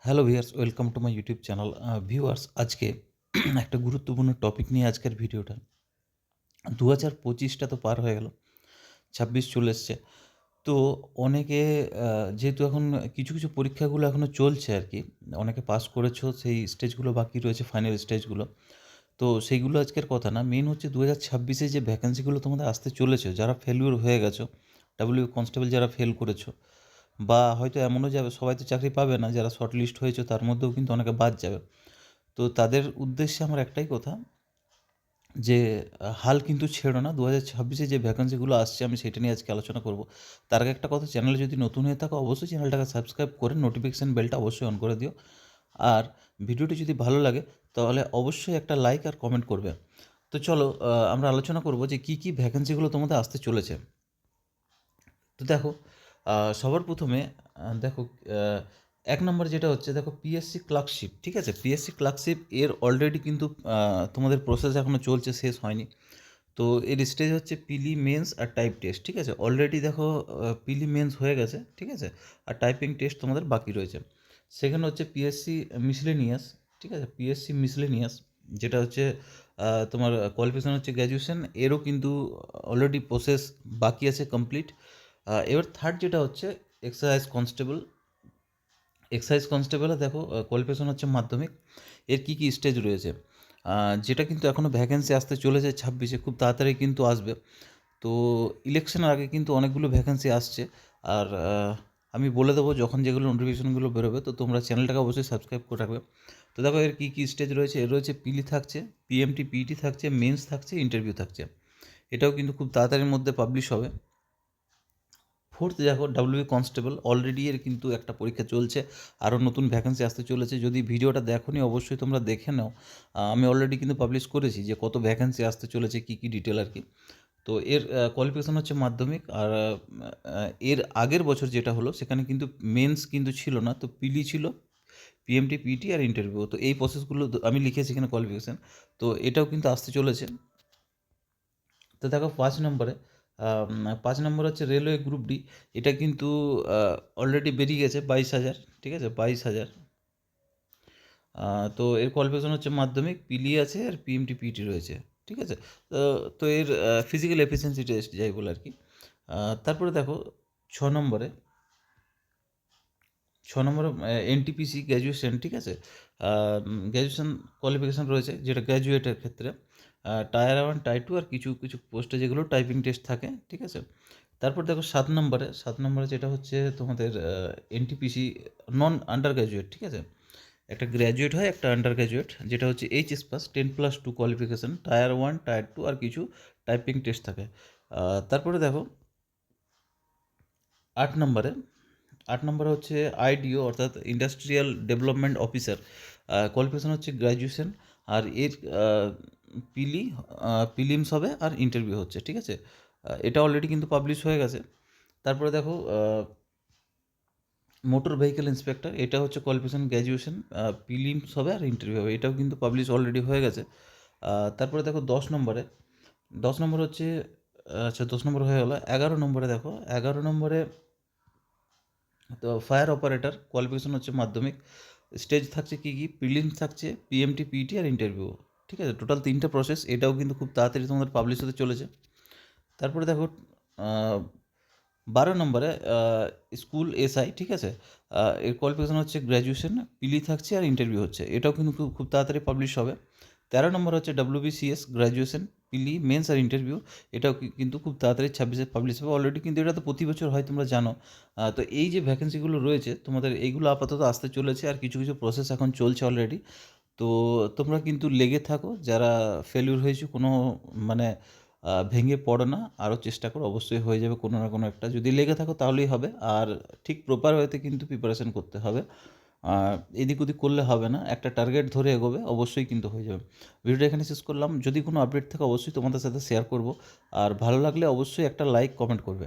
Hello viewers, welcome to my YouTube channel. Viewers, আজকে একটা গুরুত্বপূর্ণ টপিক নিয়ে আজকের ভিডিওটা। 2025টা তো পার হয়ে গেল, 26 চলে এসছে। তো অনেকে যেহেতু এখন কিছু পরীক্ষাগুলো এখনও চলছে আর কি, অনেকে পাস করেছো, সেই স্টেজগুলো বাকি রয়েছে, ফাইনাল স্টেজগুলো। তো সেইগুলো আজকের কথা না, মেন হচ্ছে 2026-এ যে ভ্যাকেন্সিগুলো তোমাদের আসতে চলেছে, যারা ফেলিওর হয়ে গেছো, ডাব্লিউ কনস্টেবল যারা ফেল করেছো, বা হয়তো এমনও যাবে সবাই তো চাকরি পাবে না, যারা শর্ট লিস্ট হয়েছে তার মধ্যেও কিন্তু অনেকে বাদ যাবে। তো তাদের উদ্দেশ্যে আমার একটাই কথা যে হাল কিন্তু ছেড়ো না। 2026-এ যে ভ্যাকেন্সিগুলো আসছে আমি সেটা নিয়ে আজকে আলোচনা করব। তার আগে একটা কথা, চ্যানেলে যদি নতুন হয়ে থাকো অবশ্যই চ্যানেলটাকে সাবস্ক্রাইব করে নোটিফিকেশান বেলটা অবশ্যই অন করে দিও। আর ভিডিওটি যদি ভালো লাগে তাহলে অবশ্যই একটা লাইক আর কমেন্ট করবে। তো চলো আমরা আলোচনা করব যে কী ভ্যাকেন্সিগুলো তোমাদের আসতে চলেছে। তো দেখো, সবার প্রথমে দেখো, আহ, এক নম্বর যেটা হচ্ছে, দেখো পিএসসি ক্লার্কশিপ, ঠিক আছে? পিএসসি ক্লার্কশিপ এর অলরেডি কিন্তু তোমাদের প্রসেস এখনও চলছে, শেষ হয়নি। তো এর স্টেজ হচ্ছে পিলি মেন্স আর টাইপ টেস্ট, ঠিক আছে? অলরেডি দেখো পিলি মেন্স হয়ে গেছে, ঠিক আছে? আর টাইপিং টেস্ট তোমাদের বাকি রয়েছে। সেখানে হচ্ছে পিএসসি মিসলেনিয়াস, ঠিক আছে? পিএসসি মিসলেনিয়াস যেটা হচ্ছে তোমার কোয়ালিফিকেশান হচ্ছে গ্র্যাজুয়েশন, এরও কিন্তু অলরেডি প্রসেস বাকি আছে কমপ্লিট। এবার থার্ড যেটা হচ্ছে এক্সারসাইজ কনস্টেবল। এক্সাইজ কনস্টেবলে দেখো কোয়ালিফিকেশন হচ্ছে মাধ্যমিক। এর কী স্টেজ রয়েছে, যেটা কিন্তু এখনও ভ্যাকেন্সি আসতে চলেছে 26-এ, খুব তাড়াতাড়ি কিন্তু আসবে। তো ইলেকশনের আগে কিন্তু অনেকগুলো ভ্যাকেন্সি আসছে। আর আমি বলে দেবো যখন যেগুলো নোটিফিকেশনগুলো বেরোবে, তো তোমরা চ্যানেলটাকে অবশ্যই সাবস্ক্রাইব করে রাখবে। তো দেখো এর কী স্টেজ রয়েছে, এর রয়েছে পিলি থাকছে, পিএমটি পিইটি থাকছে, মেন্স থাকছে, ইন্টারভিউ থাকছে। এটাও কিন্তু খুব তাড়াতাড়ির মধ্যে পাবলিশ হবে। ফোর্থ দেখো ডাব্লিউবি কনস্টেবল, অলরেডি এর কিন্তু একটা পরীক্ষা চলছে, আরও নতুন ভ্যাকেন্সি আসতে চলেছে। যদি ভিডিওটা দেখোনি অবশ্যই তোমরা দেখে নাও। আমি অলরেডি কিন্তু পাবলিশ করেছি যে কত ভ্যাকেন্সি আসতে চলেছে, কী ডিটেল আর কি। তো এর কোয়ালিফিকেশান হচ্ছে মাধ্যমিক। আর এর আগের বছর যেটা হলো সেখানে কিন্তু মেন্স কিন্তু ছিল না, তো পিলি ছিল, পিএমটি পিটি আর ইন্টারভিউ। তো এই প্রসেসগুলো আমি লিখেছি এখানে কোয়ালিফিকেশান। তো এটাও কিন্তু আসতে চলেছে। তো দেখো 5 নম্বর হচ্ছে রেলওয়ে গ্রুপ ডি। এটা কিন্তু অলরেডি বেরিয়ে গেছে, 22,000, ঠিক আছে? 22,000। তো এর কোয়ালিফিকেশন হচ্ছে মাধ্যমিক, পিলি আছে আর পিএমটি পিটি রয়েছে, ঠিক আছে? তো তো এর ফিজিক্যাল এফিসিয়েন্সি টেস্ট যাই বলে আর কি। তারপরে দেখো 6 নম্বরে, 6 নম্বরে এনটিপিসি গ্র্যাজুয়েশন, ঠিক আছে? গ্র্যাজুয়েশন কোয়ালিফিকেশান রয়েছে, যেটা গ্র্যাজুয়েটের ক্ষেত্রে টায়ার 1 টায়ার 2 আর কিছু পোস্টে যেগুলো টাইপিং টেস্ট থাকে, ঠিক আছে? তারপর দেখো 7 নম্বরে যেটা হচ্ছে তোমাদের এনটিপিসি নন আন্ডার গ্র্যাজুয়েট, ঠিক আছে? একটা গ্র্যাজুয়েট হয়, একটা আন্ডার গ্র্যাজুয়েট, যেটা হচ্ছে HS pass 10+2 qualification, tyre 1 tyre 2 আর কিছু টাইপিং টেস্ট থাকে। তারপরে দেখো 8 নম্বরে, 8 নম্বরে হচ্ছে আইডিও অর্থাৎ ইন্ডাস্ট্রিয়াল ডেভেলপমেন্ট অফিসার। কোয়ালিফিকেশান হচ্ছে গ্র্যাজুয়েশন। আর এর পিলি প্রিলিমস হবে আর ইন্টারভিউ হচ্ছে, ঠিক আছে? এটা অলরেডি কিন্তু পাবলিশ হয়ে গেছে। তারপরে দেখো মোটর ভেহিকেল ইন্সপেক্টর, এটা হচ্ছে কোয়ালিফিকেশান গ্র্যাজুয়েশন, প্রিলিমস হবে আর ইন্টারভিউ হবে, এটাও কিন্তু পাবলিশ অলরেডি হয়ে গেছে। তারপরে দেখো 10 নম্বরে, 10 নম্বর হচ্ছে, আচ্ছা 10 নম্বর হয়ে গেলো। 11 নম্বরে দেখো, 11 নম্বরে তো ফায়ার অপারেটর, কোয়ালিফিকেশন হচ্ছে মাধ্যমিক। স্টেজ থাকছে কী প্রিলিমস থাকছে, পিএমটি পিটি আর ইন্টারভিউ, ঠিক আছে? টোটাল 3টে প্রসেস, এটাও কিন্তু খুব তাড়াতাড়ি তোমাদের পাবলিশ হতে চলেছে। তারপরে দেখো 12 নম্বরে স্কুল এসআই, ঠিক আছে? এর কোয়ালিফিকেশান হচ্ছে গ্র্যাজুয়েশন, পিলি থাকছে আর ইন্টারভিউ হচ্ছে, এটাও কিন্তু খুব তাড়াতাড়ি পাবলিশ হবে। 13 নম্বর হচ্ছে ডাব্লিউবিসিএস গ্র্যাজুয়েশন, পিলি মেন্স আর ইন্টারভিউ, এটাও কিন্তু খুব তাড়াতাড়ি 26-এ পাবলিশ হবে। অলরেডি কিন্তু এটা তো প্রতি বছর হয়, তোমরা জানো। তো এই যে ভ্যাকেন্সিগুলো রয়েছে তোমাদের, এইগুলো আপাতত আসতে চলেছে, আর কিছু প্রসেস এখন চলছে অলরেডি। তো তোমরা কিন্তু লেগে থাকো, যারা ফেলিউর হয়েছে কোনো মানে ভেঙে পড়ো না, আরও চেষ্টা করো, অবশ্যই হয়ে যাবে কোনো না কোনো একটা। যদি লেগে থাকো তাহলেই হবে, আর ঠিক প্রপার ওয়েতে কিন্তু প্রিপারেশন করতে হবে। এদিক ওদিক করলে হবে না, একটা টার্গেট ধরে এগোবে, অবশ্যই কিন্তু হয়ে যাবে। ভিডিওটা এখানে শেষ করলাম। যদি কোনো আপডেট থাকে অবশ্যই তোমাদের সাথে শেয়ার করব। আর ভালো লাগলে অবশ্যই একটা লাইক কমেন্ট করবে।